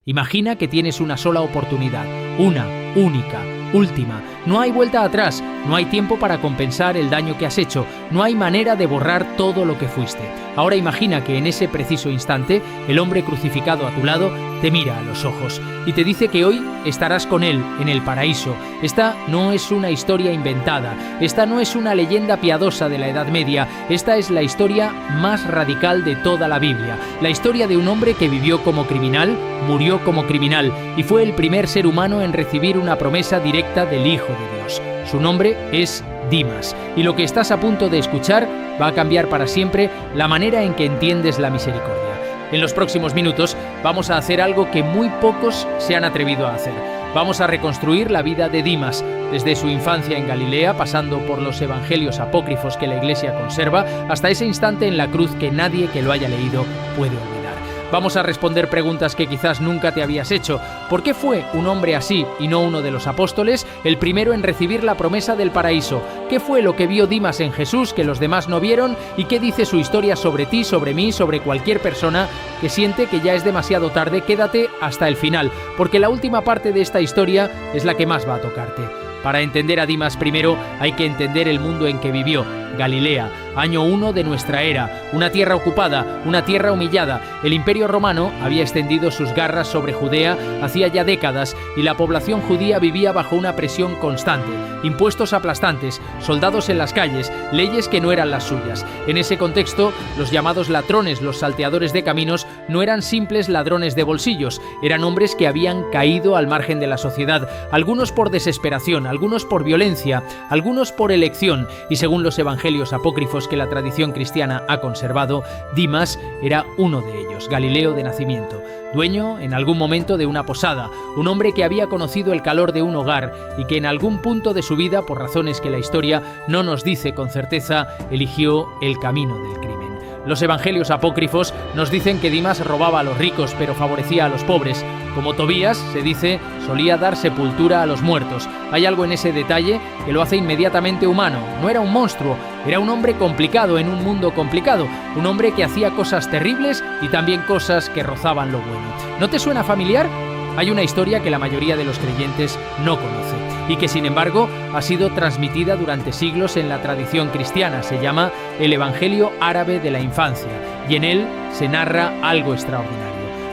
Imagina que tienes una sola oportunidad, una, única, última. No hay vuelta atrás, no hay tiempo para compensar el daño que has hecho, no hay manera de borrar todo lo que fuiste. Ahora imagina que en ese preciso instante el hombre crucificado a tu lado te mira a los ojos y te dice que hoy estarás con él en el paraíso. Esta no es una historia inventada, esta no es una leyenda piadosa de la Edad Media, esta es la historia más radical de toda la Biblia, la historia de un hombre que vivió como criminal, murió como criminal y fue el primer ser humano en recibir una promesa directa del Hijo de Dios. Su nombre es Dimas, y lo que estás a punto de escuchar va a cambiar para siempre la manera en que entiendes la misericordia. En los próximos minutos vamos a hacer algo que muy pocos se han atrevido a hacer. Vamos a reconstruir la vida de Dimas, desde su infancia en Galilea, pasando por los evangelios apócrifos que la Iglesia conserva, hasta ese instante en la cruz que nadie que lo haya leído puede olvidar. Vamos a responder preguntas que quizás nunca te habías hecho. ¿Por qué fue un hombre así y no uno de los apóstoles el primero en recibir la promesa del paraíso? ¿Qué fue lo que vio Dimas en Jesús que los demás no vieron? ¿Y qué dice su historia sobre ti, sobre mí, sobre cualquier persona que siente que ya es demasiado tarde? Quédate hasta el final, porque la última parte de esta historia es la que más va a tocarte. Para entender a Dimas primero hay que entender el mundo en que vivió. Galilea, año 1 de nuestra era, una tierra ocupada, una tierra humillada. El Imperio Romano había extendido sus garras sobre Judea hacía ya décadas y la población judía vivía bajo una presión constante, impuestos aplastantes, soldados en las calles, leyes que no eran las suyas. En ese contexto, los llamados latrones, los salteadores de caminos, no eran simples ladrones de bolsillos, eran hombres que habían caído al margen de la sociedad, algunos por desesperación, algunos por violencia, algunos por elección, y según los evangelios apócrifos que la tradición cristiana ha conservado, Dimas era uno de ellos, Galileo de nacimiento, dueño en algún momento de una posada, un hombre que había conocido el calor de un hogar y que en algún punto de su vida, por razones que la historia no nos dice con certeza, eligió el camino del crimen. Los evangelios apócrifos nos dicen que Dimas robaba a los ricos pero favorecía a los pobres. Como Tobías, se dice, solía dar sepultura a los muertos. Hay algo en ese detalle que lo hace inmediatamente humano. No era un monstruo, era un hombre complicado en un mundo complicado. Un hombre que hacía cosas terribles y también cosas que rozaban lo bueno. ¿No te suena familiar? Hay una historia que la mayoría de los creyentes no conoce y que sin embargo ha sido transmitida durante siglos en la tradición cristiana. Se llama el Evangelio árabe de la infancia y en él se narra algo extraordinario.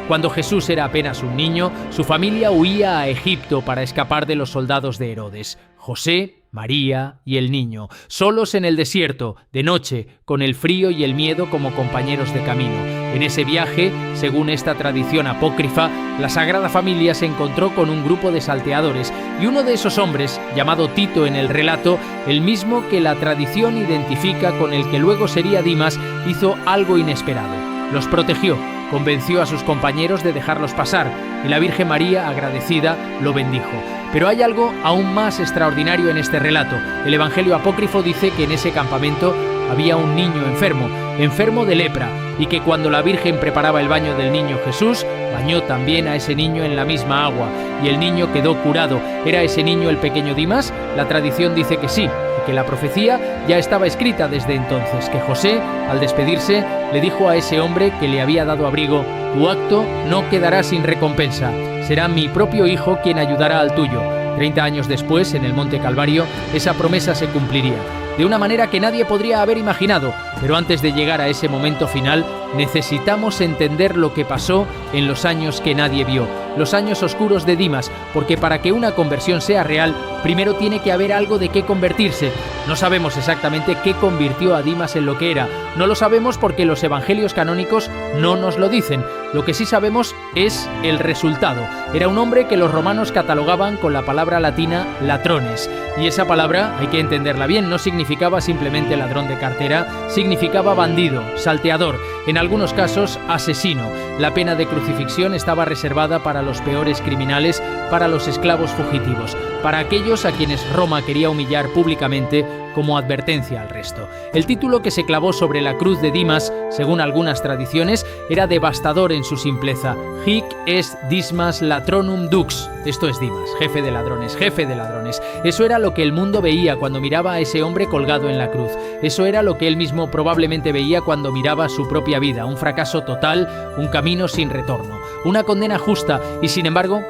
Cuando Jesús era apenas un niño, su familia huía a Egipto para escapar de los soldados de Herodes. José, María y el niño, solos en el desierto, de noche, con el frío y el miedo como compañeros de camino. En ese viaje, según esta tradición apócrifa, la Sagrada Familia se encontró con un grupo de salteadores y uno de esos hombres, llamado Tito en el relato, el mismo que la tradición identifica con el que luego sería Dimas, hizo algo inesperado. Los protegió, convenció a sus compañeros de dejarlos pasar y la Virgen María, agradecida, lo bendijo. Pero hay algo aún más extraordinario en este relato. El Evangelio apócrifo dice que en ese campamento había un niño enfermo de lepra, y que cuando la Virgen preparaba el baño del niño Jesús, bañó también a ese niño en la misma agua, y el niño quedó curado. ¿Era ese niño el pequeño Dimas? La tradición dice que sí, y que la profecía ya estaba escrita desde entonces, que José, al despedirse, le dijo a ese hombre que le había dado abrigo: «Tu acto no quedará sin recompensa, será mi propio hijo quien ayudará al tuyo». 30 años después, en el Monte Calvario, esa promesa se cumpliría, de una manera que nadie podría haber imaginado. Pero antes de llegar a ese momento final, necesitamos entender lo que pasó en los años que nadie vio, los años oscuros de Dimas, porque para que una conversión sea real, primero tiene que haber algo de qué convertirse. No sabemos exactamente qué convirtió a Dimas en lo que era. No lo sabemos porque los evangelios canónicos no nos lo dicen. Lo que sí sabemos es el resultado. Era un hombre que los romanos catalogaban con la palabra latina latrones. Y esa palabra, hay que entenderla bien, no significaba simplemente ladrón de cartera, significaba bandido, salteador, en algunos casos asesino. La pena de crucifixión estaba reservada para los peores criminales, para los esclavos fugitivos, para aquellos a quienes Roma quería humillar públicamente como advertencia al resto. El título que se clavó sobre la cruz de Dimas, según algunas tradiciones, era devastador en su simpleza. Hic est Dismas latronum dux. Esto es Dimas, jefe de ladrones, jefe de ladrones. Eso era lo que el mundo veía cuando miraba a ese hombre colgado en la cruz. Eso era lo que él mismo probablemente veía cuando miraba su propia vida. Un fracaso total, un camino sin retorno. una condena justa, y sin embargo,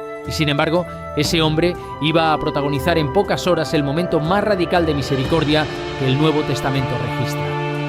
ese hombre iba a protagonizar en pocas horas el momento más radical de misericordia que el Nuevo Testamento registra.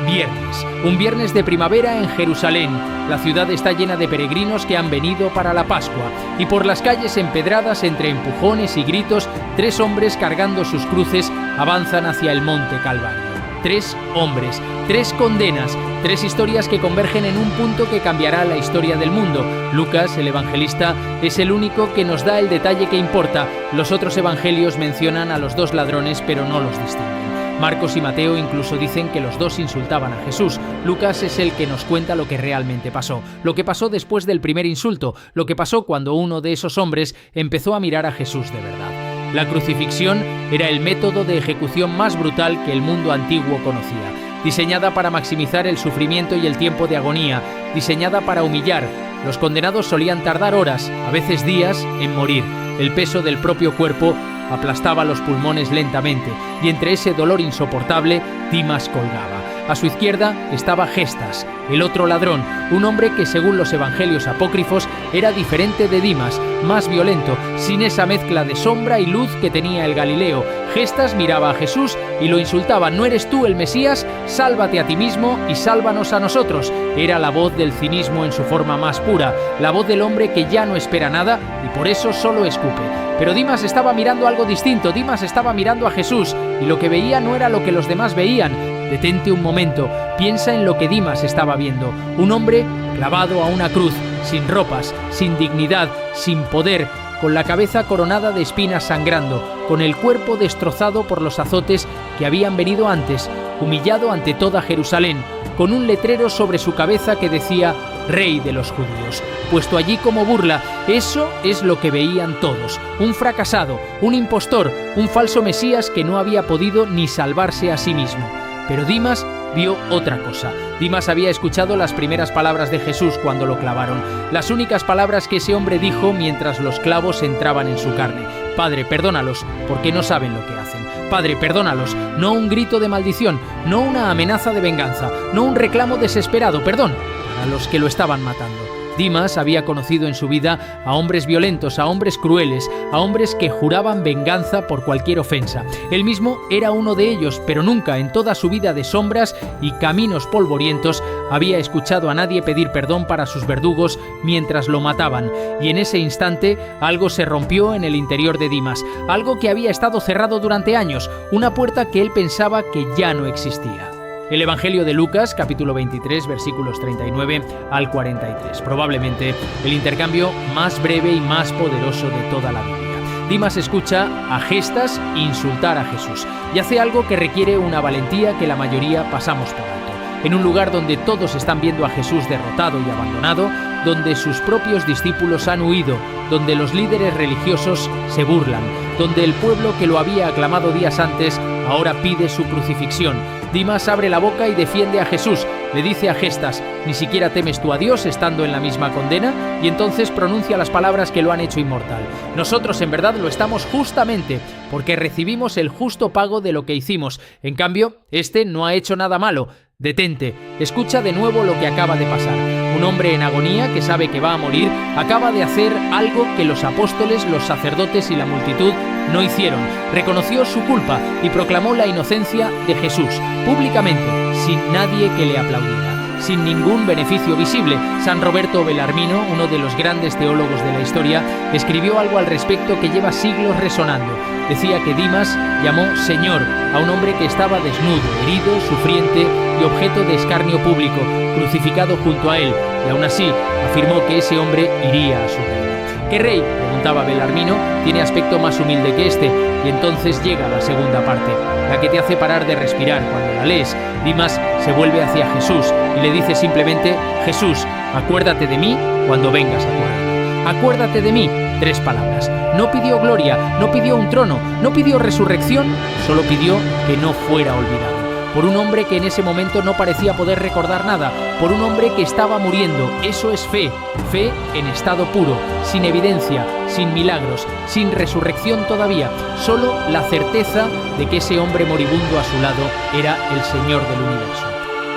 Viernes, un viernes de primavera en Jerusalén. La ciudad está llena de peregrinos que han venido para la Pascua, y por las calles empedradas entre empujones y gritos, 3 hombres cargando sus cruces avanzan hacia el monte Calvario. 3 hombres, 3 condenas, 3 historias que convergen en un punto que cambiará la historia del mundo. Lucas, el evangelista, es el único que nos da el detalle que importa. Los otros evangelios mencionan a los 2 ladrones, pero no los distinguen. Marcos y Mateo incluso dicen que los 2 insultaban a Jesús. Lucas es el que nos cuenta lo que realmente pasó, lo que pasó después del primer insulto, lo que pasó cuando uno de esos hombres empezó a mirar a Jesús de verdad. La crucifixión era el método de ejecución más brutal que el mundo antiguo conocía, diseñada para maximizar el sufrimiento y el tiempo de agonía, diseñada para humillar. Los condenados solían tardar horas, a veces días, en morir. El peso del propio cuerpo aplastaba los pulmones lentamente, y entre ese dolor insoportable, Dimas colgaba. A su izquierda estaba Gestas, el otro ladrón, un hombre que según los evangelios apócrifos era diferente de Dimas, más violento, sin esa mezcla de sombra y luz que tenía el Galileo. Gestas miraba a Jesús y lo insultaba: «¿No eres tú el Mesías? Sálvate a ti mismo y sálvanos a nosotros». Era la voz del cinismo en su forma más pura, la voz del hombre que ya no espera nada y por eso solo escupe. Pero Dimas estaba mirando algo distinto. Dimas estaba mirando a Jesús, y lo que veía no era lo que los demás veían. Detente un momento, piensa en lo que Dimas estaba viendo. Un hombre clavado a una cruz, sin ropas, sin dignidad, sin poder, con la cabeza coronada de espinas sangrando, con el cuerpo destrozado por los azotes que habían venido antes, humillado ante toda Jerusalén, con un letrero sobre su cabeza que decía «Rey de los judíos», puesto allí como burla. Eso es lo que veían todos: un fracasado, un impostor, un falso Mesías que no había podido ni salvarse a sí mismo. Pero Dimas vio otra cosa. Dimas había escuchado las primeras palabras de Jesús cuando lo clavaron, las únicas palabras que ese hombre dijo mientras los clavos entraban en su carne: «Padre, perdónalos, porque no saben lo que hacen». Padre, perdónalos. No un grito de maldición, no una amenaza de venganza, no un reclamo desesperado, perdón, para los que lo estaban matando. Dimas había conocido en su vida a hombres violentos, a hombres crueles, a hombres que juraban venganza por cualquier ofensa. Él mismo era uno de ellos, pero nunca en toda su vida de sombras y caminos polvorientos había escuchado a nadie pedir perdón para sus verdugos mientras lo mataban. Y en ese instante algo se rompió en el interior de Dimas, algo que había estado cerrado durante años, una puerta que él pensaba que ya no existía. El Evangelio de Lucas, capítulo 23, versículos 39 al 43. Probablemente el intercambio más breve y más poderoso de toda la Biblia. Dimas escucha a Gestas insultar a Jesús y hace algo que requiere una valentía que la mayoría pasamos por alto. En un lugar donde todos están viendo a Jesús derrotado y abandonado, donde sus propios discípulos han huido, donde los líderes religiosos se burlan, donde el pueblo que lo había aclamado días antes ahora pide su crucifixión. Dimas abre la boca y defiende a Jesús. Le dice a Gestas: «¿Ni siquiera temes tú a Dios estando en la misma condena?». Y entonces pronuncia las palabras que lo han hecho inmortal: «Nosotros en verdad lo estamos justamente, porque recibimos el justo pago de lo que hicimos. En cambio, este no ha hecho nada malo». Detente, escucha de nuevo lo que acaba de pasar. Un hombre en agonía que sabe que va a morir acaba de hacer algo que los apóstoles, los sacerdotes y la multitud no hicieron. Reconoció su culpa y proclamó la inocencia de Jesús, públicamente, sin nadie que le aplaudiera, sin ningún beneficio visible. San Roberto Bellarmino, uno de los grandes teólogos de la historia, escribió algo al respecto que lleva siglos resonando. Decía que Dimas llamó Señor a un hombre que estaba desnudo, herido, sufriente y objeto de escarnio público, crucificado junto a él, y aún así afirmó que ese hombre iría a su reino. ¿Qué rey?, preguntaba Bellarmino, tiene aspecto más humilde que este. Y entonces llega la segunda parte, la que te hace parar de respirar cuando la lees. Dimas se vuelve hacia Jesús y le dice simplemente: «Jesús, acuérdate de mí cuando vengas a tu reino». Acuérdate de mí, 3 palabras. No pidió gloria, no pidió un trono, no pidió resurrección, solo pidió que no fuera olvidado. Por un hombre que en ese momento no parecía poder recordar nada, por un hombre que estaba muriendo. Eso es fe, fe en estado puro, sin evidencia, sin milagros, sin resurrección todavía, solo la certeza de que ese hombre moribundo a su lado era el Señor del universo.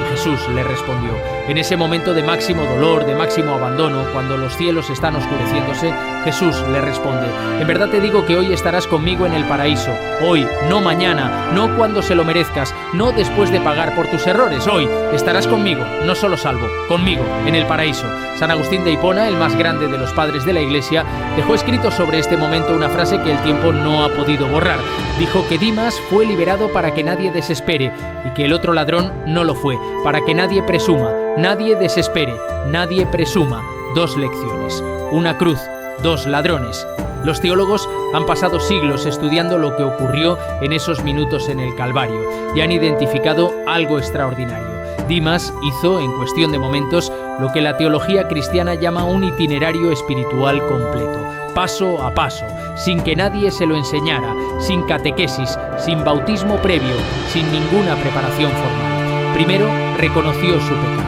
Y Jesús le respondió: En ese momento de máximo dolor, de máximo abandono, cuando los cielos están oscureciéndose, Jesús le responde: en verdad te digo que hoy estarás conmigo en el paraíso. Hoy, no mañana, no cuando se lo merezcas, no después de pagar por tus errores. Hoy estarás conmigo, no solo salvo, conmigo, en el paraíso. San Agustín de Hipona, el más grande de los padres de la Iglesia, dejó escrito sobre este momento una frase que el tiempo no ha podido borrar. Dijo que Dimas fue liberado para que nadie desespere y que el otro ladrón no lo fue, para que nadie presuma, nadie desespere, nadie presuma. 2 lecciones, una cruz, 2 ladrones. Los teólogos han pasado siglos estudiando lo que ocurrió en esos minutos en el Calvario y han identificado algo extraordinario. Dimas hizo, en cuestión de momentos, lo que la teología cristiana llama un itinerario espiritual completo, paso a paso, sin que nadie se lo enseñara, sin catequesis, sin bautismo previo, sin ninguna preparación formal. Primero, reconoció su pecado.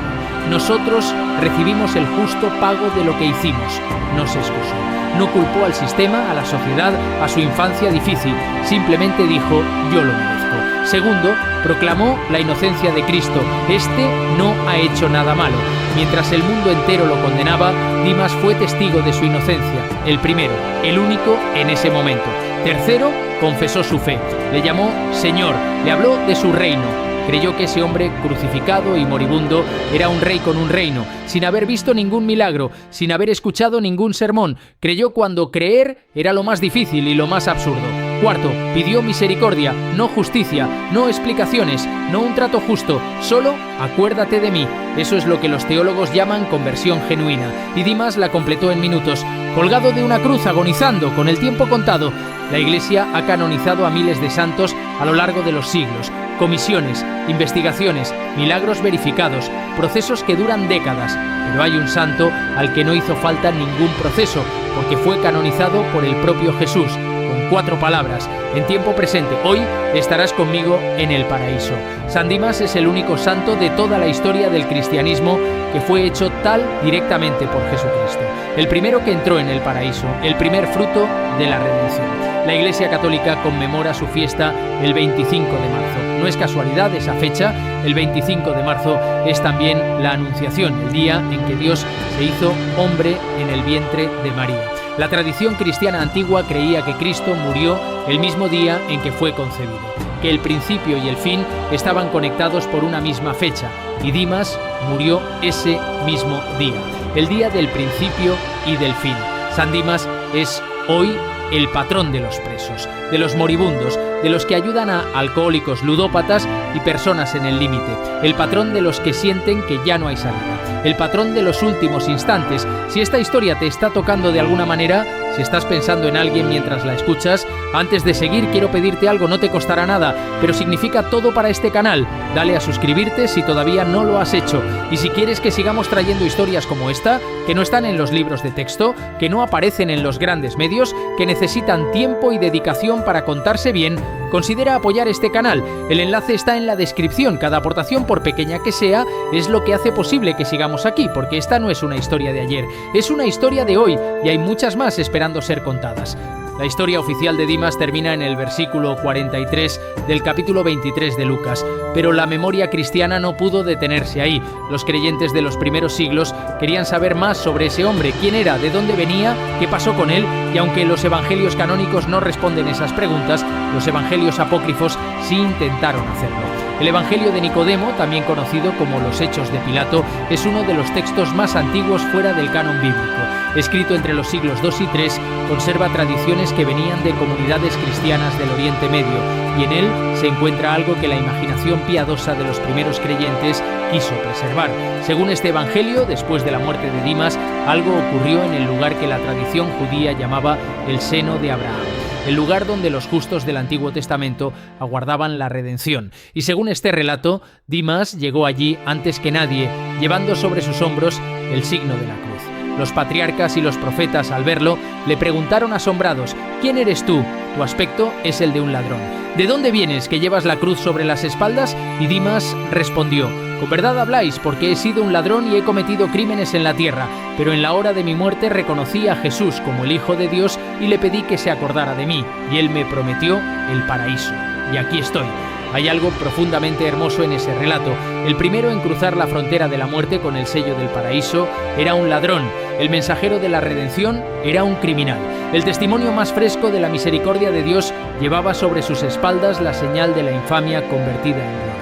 Nosotros recibimos el justo pago de lo que hicimos. No se excusó. No culpó al sistema, a la sociedad, a su infancia difícil. Simplemente dijo: yo lo merezco. Segundo, proclamó la inocencia de Cristo. Este no ha hecho nada malo. Mientras el mundo entero lo condenaba, Dimas fue testigo de su inocencia. El primero, el único en ese momento. Tercero, confesó su fe. Le llamó Señor. Le habló de su reino. Creyó que ese hombre crucificado y moribundo era un rey con un reino, sin haber visto ningún milagro, sin haber escuchado ningún sermón. Creyó cuando creer era lo más difícil y lo más absurdo. Cuarto, pidió misericordia, no justicia, no explicaciones, no un trato justo, solo acuérdate de mí. Eso es lo que los teólogos llaman conversión genuina, y Dimas la completó en minutos. Colgado de una cruz, agonizando, con el tiempo contado, la Iglesia ha canonizado a miles de santos a lo largo de los siglos. Comisiones, investigaciones, milagros verificados, procesos que duran décadas, pero hay un santo al que no hizo falta ningún proceso, porque fue canonizado por el propio Jesús, con 4 palabras: en tiempo presente, hoy estarás conmigo en el paraíso. San Dimas es el único santo de toda la historia del cristianismo que fue hecho tal directamente por Jesucristo. El primero que entró en el paraíso, el primer fruto de la redención. La Iglesia Católica conmemora su fiesta el 25 de marzo. No es casualidad esa fecha, el 25 de marzo es también la Anunciación, el día en que Dios se hizo hombre en el vientre de María. La tradición cristiana antigua creía que Cristo murió el mismo día en que fue concebido, que el principio y el fin estaban conectados por una misma fecha, y Dimas murió ese mismo día, el día del principio y del fin. San Dimas es hoy el patrón de los presos, de los moribundos, de los que ayudan a alcohólicos, ludópatas y personas en el límite, el patrón de los que sienten que ya no hay salida, el patrón de los últimos instantes. Si esta historia te está tocando de alguna manera, si estás pensando en alguien mientras la escuchas, antes de seguir quiero pedirte algo, no te costará nada, pero significa todo para este canal. Dale a suscribirte si todavía no lo has hecho, y si quieres que sigamos trayendo historias como esta, que no están en los libros de texto, que no aparecen en los grandes medios, que necesitan tiempo y dedicación para contarse bien, considera apoyar este canal. El enlace está en la descripción. Cada aportación, por pequeña que sea, es lo que hace posible que sigamos aquí, porque esta no es una historia de ayer, es una historia de hoy, y hay muchas más esperando ser contadas. La historia oficial de Dimas termina en el versículo 43 del capítulo 23 de Lucas, pero la memoria cristiana no pudo detenerse ahí. Los creyentes de los primeros siglos querían saber más sobre ese hombre, quién era, de dónde venía, qué pasó con él, y aunque los evangelios canónicos no responden esas preguntas, los evangelios apócrifos sí intentaron hacerlo. El Evangelio de Nicodemo, también conocido como los Hechos de Pilato, es uno de los textos más antiguos fuera del canon bíblico. Escrito entre los siglos II y III, conserva tradiciones que venían de comunidades cristianas del Oriente Medio, y en él se encuentra algo que la imaginación piadosa de los primeros creyentes quiso preservar. Según este Evangelio, después de la muerte de Dimas, algo ocurrió en el lugar que la tradición judía llamaba el seno de Abraham, el lugar donde los justos del Antiguo Testamento aguardaban la redención. Y según este relato, Dimas llegó allí antes que nadie, llevando sobre sus hombros el signo de la cruz. Los patriarcas y los profetas, al verlo, le preguntaron asombrados: ¿quién eres tú? Tu aspecto es el de un ladrón. ¿De dónde vienes, que llevas la cruz sobre las espaldas? Y Dimas respondió: con verdad habláis, porque he sido un ladrón y he cometido crímenes en la tierra, pero en la hora de mi muerte reconocí a Jesús como el Hijo de Dios y le pedí que se acordara de mí, y él me prometió el paraíso. Y aquí estoy. Hay algo profundamente hermoso en ese relato. El primero en cruzar la frontera de la muerte con el sello del paraíso era un ladrón. El mensajero de la redención era un criminal. El testimonio más fresco de la misericordia de Dios llevaba sobre sus espaldas la señal de la infamia convertida en gloria.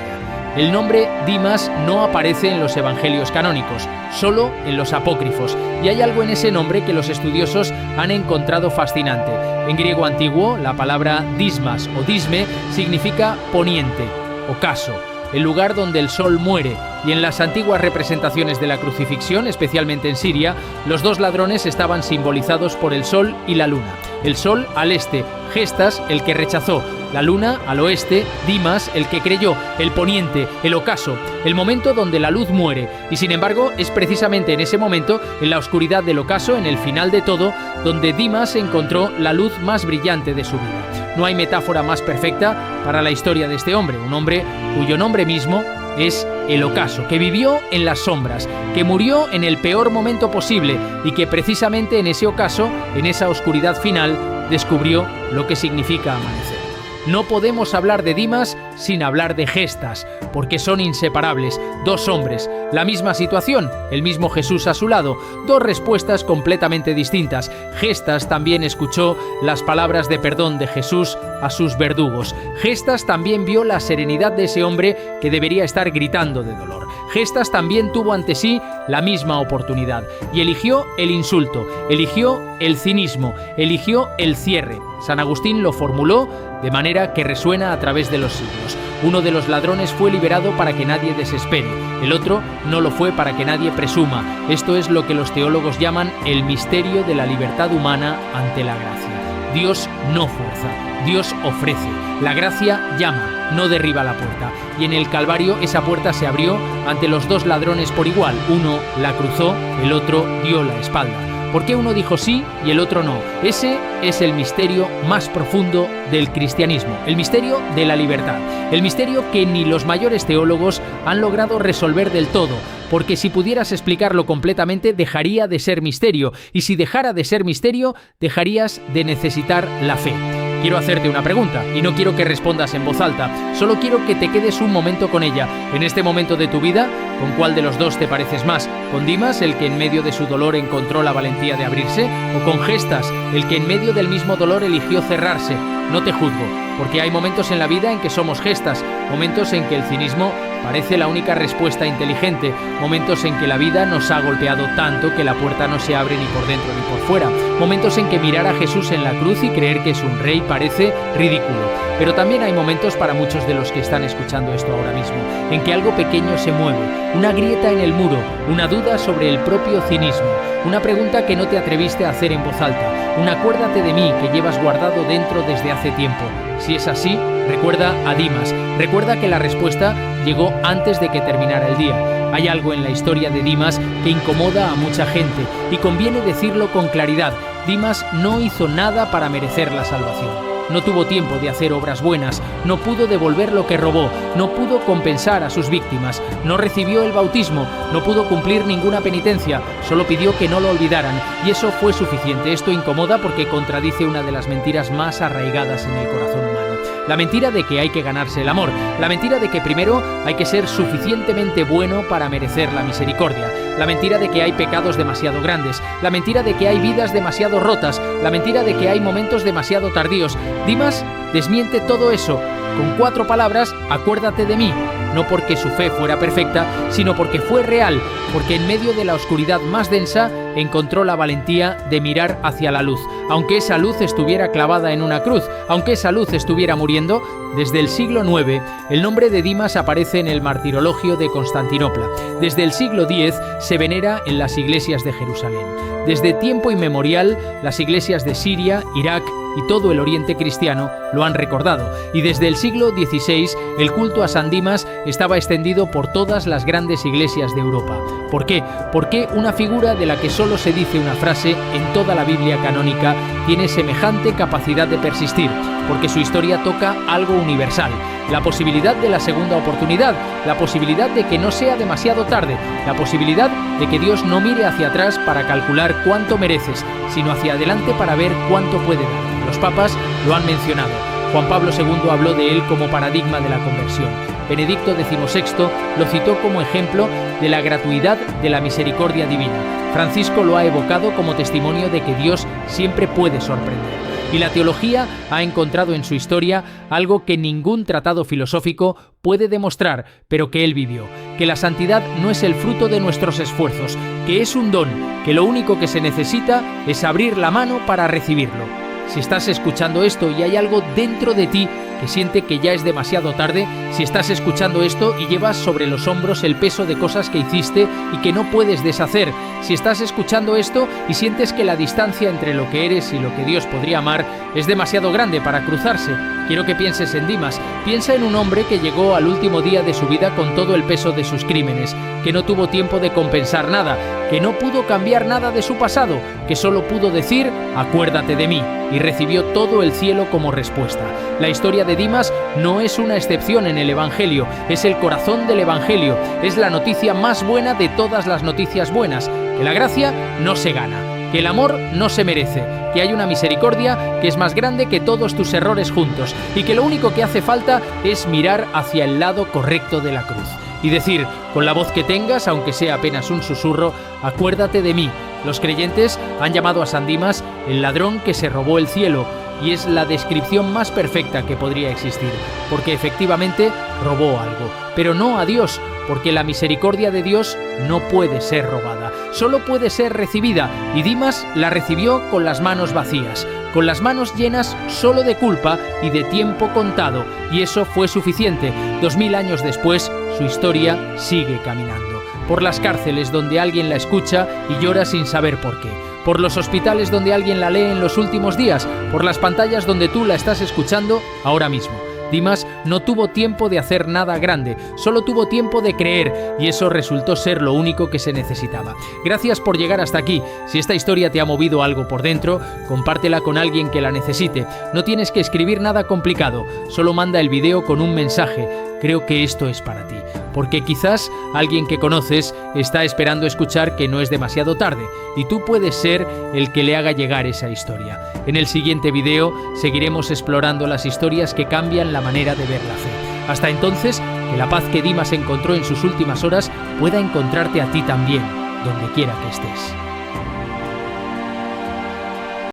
El nombre Dimas no aparece en los evangelios canónicos, solo en los apócrifos, y hay algo en ese nombre que los estudiosos han encontrado fascinante. En griego antiguo, la palabra dismas o disme significa poniente, ocaso, el lugar donde el sol muere, y en las antiguas representaciones de la crucifixión, especialmente en Siria, los dos ladrones estaban simbolizados por el sol y la luna. El sol al este, Gestas, el que rechazó; la luna al oeste, Dimas, el que creyó; el poniente, el ocaso, el momento donde la luz muere. Y sin embargo, es precisamente en ese momento, en la oscuridad del ocaso, en el final de todo, donde Dimas encontró la luz más brillante de su vida. No hay metáfora más perfecta para la historia de este hombre, un hombre cuyo nombre mismo es el ocaso, que vivió en las sombras, que murió en el peor momento posible y que precisamente en ese ocaso, en esa oscuridad final, descubrió lo que significa amanecer. No podemos hablar de Dimas sin hablar de Gestas, porque son inseparables. Dos hombres, la misma situación, el mismo Jesús a su lado, dos respuestas completamente distintas. Gestas también escuchó las palabras de perdón de Jesús a sus verdugos. Gestas también vio la serenidad de ese hombre que debería estar gritando de dolor. Gestas también tuvo ante sí la misma oportunidad y eligió el insulto, eligió el cinismo, eligió el cierre. San Agustín lo formuló de manera que resuena a través de los siglos. Uno de los ladrones fue liberado para que nadie desespere, el otro no lo fue para que nadie presuma. Esto es lo que los teólogos llaman el misterio de la libertad humana ante la gracia. Dios no fuerza, Dios ofrece. La gracia llama, no derriba la puerta. Y en el Calvario esa puerta se abrió ante los dos ladrones por igual. Uno la cruzó, el otro dio la espalda. ¿Por qué uno dijo sí y el otro no? Ese es el misterio más profundo del cristianismo, el misterio de la libertad, el misterio que ni los mayores teólogos han logrado resolver del todo, porque si pudieras explicarlo completamente dejaría de ser misterio, y si dejara de ser misterio, dejarías de necesitar la fe. Quiero hacerte una pregunta y no quiero que respondas en voz alta, solo quiero que te quedes un momento con ella. En este momento de tu vida, ¿con cuál de los dos te pareces más? ¿Con Dimas, el que en medio de su dolor encontró la valentía de abrirse? ¿O con Gestas, el que en medio del mismo dolor eligió cerrarse? No te juzgo, porque hay momentos en la vida en que somos Gestas, momentos en que el cinismo parece la única respuesta inteligente, momentos en que la vida nos ha golpeado tanto que la puerta no se abre ni por dentro ni por fuera, momentos en que mirar a Jesús en la cruz y creer que es un rey parece ridículo. Pero también hay momentos para muchos de los que están escuchando esto ahora mismo, en que algo pequeño se mueve, una grieta en el muro, una duda sobre el propio cinismo, una pregunta que no te atreviste a hacer en voz alta, un acuérdate de mí que llevas guardado dentro desde hace tiempo. Si es así, recuerda a Dimas, recuerda que la respuesta llegó antes de que terminara el día. Hay algo en la historia de Dimas que incomoda a mucha gente y conviene decirlo con claridad. Dimas no hizo nada para merecer la salvación. No tuvo tiempo de hacer obras buenas, no pudo devolver lo que robó, no pudo compensar a sus víctimas, no recibió el bautismo, no pudo cumplir ninguna penitencia, solo pidió que no lo olvidaran, y eso fue suficiente. Esto incomoda porque contradice una de las mentiras más arraigadas en el corazón humano. La mentira de que hay que ganarse el amor, la mentira de que primero hay que ser suficientemente bueno para merecer la misericordia, la mentira de que hay pecados demasiado grandes, la mentira de que hay vidas demasiado rotas, la mentira de que hay momentos demasiado tardíos. Dimas desmiente todo eso con 4 palabras: acuérdate de mí. No porque su fe fuera perfecta, sino porque fue real, porque en medio de la oscuridad más densa encontró la valentía de mirar hacia la luz. Aunque esa luz estuviera clavada en una cruz, aunque esa luz estuviera muriendo, desde el siglo IX el nombre de Dimas aparece en el martirologio de Constantinopla. Desde el siglo X se venera en las iglesias de Jerusalén. Desde tiempo inmemorial, las iglesias de Siria, Irak y todo el Oriente cristiano lo han recordado, y desde el siglo XVI el culto a San Dimas estaba extendido por todas las grandes iglesias de Europa. ¿Por qué? Porque una figura de la que solo se dice una frase en toda la Biblia canónica tiene semejante capacidad de persistir, porque su historia toca algo universal: la posibilidad de la segunda oportunidad, la posibilidad de que no sea demasiado tarde, la posibilidad de que Dios no mire hacia atrás para calcular cuánto mereces, sino hacia adelante para ver cuánto puede dar. Los papas lo han mencionado. Juan Pablo II habló de él como paradigma de la conversión. Benedicto XVI lo citó como ejemplo de la gratuidad de la misericordia divina. Francisco lo ha evocado como testimonio de que Dios siempre puede sorprender. Y la teología ha encontrado en su historia algo que ningún tratado filosófico puede demostrar, pero que él vivió: que la santidad no es el fruto de nuestros esfuerzos, que es un don, que lo único que se necesita es abrir la mano para recibirlo. Si estás escuchando esto y hay algo dentro de ti que siente que ya es demasiado tarde, si estás escuchando esto y llevas sobre los hombros el peso de cosas que hiciste y que no puedes deshacer, si estás escuchando esto y sientes que la distancia entre lo que eres y lo que Dios podría amar es demasiado grande para cruzarse, quiero que pienses en Dimas. Piensa en un hombre que llegó al último día de su vida con todo el peso de sus crímenes, que no tuvo tiempo de compensar nada, que no pudo cambiar nada de su pasado, que solo pudo decir: acuérdate de mí, y recibió todo el cielo como respuesta. La historia de Dimas no es una excepción en el Evangelio, es el corazón del Evangelio, es la noticia más buena de todas las noticias buenas: que la gracia no se gana, que el amor no se merece, que hay una misericordia que es más grande que todos tus errores juntos, y que lo único que hace falta es mirar hacia el lado correcto de la cruz y decir, con la voz que tengas, aunque sea apenas un susurro: acuérdate de mí. Los creyentes han llamado a San Dimas el ladrón que se robó el cielo, y es la descripción más perfecta que podría existir, porque efectivamente robó algo, pero no a Dios, porque la misericordia de Dios no puede ser robada, solo puede ser recibida, y Dimas la recibió con las manos vacías, con las manos llenas solo de culpa y de tiempo contado, y eso fue suficiente. 2000 años después, su historia sigue caminando. Por las cárceles donde alguien la escucha y llora sin saber por qué. Por los hospitales donde alguien la lee en los últimos días. Por las pantallas donde tú la estás escuchando ahora mismo. Dimas no tuvo tiempo de hacer nada grande, solo tuvo tiempo de creer, y eso resultó ser lo único que se necesitaba. Gracias por llegar hasta aquí. Si esta historia te ha movido algo por dentro, compártela con alguien que la necesite. No tienes que escribir nada complicado, solo manda el video con un mensaje: creo que esto es para ti. Porque quizás alguien que conoces está esperando escuchar que no es demasiado tarde, y tú puedes ser el que le haga llegar esa historia. En el siguiente video seguiremos explorando las historias que cambian la manera de ver la fe. Hasta entonces, que la paz que Dimas encontró en sus últimas horas pueda encontrarte a ti también, donde quiera que estés.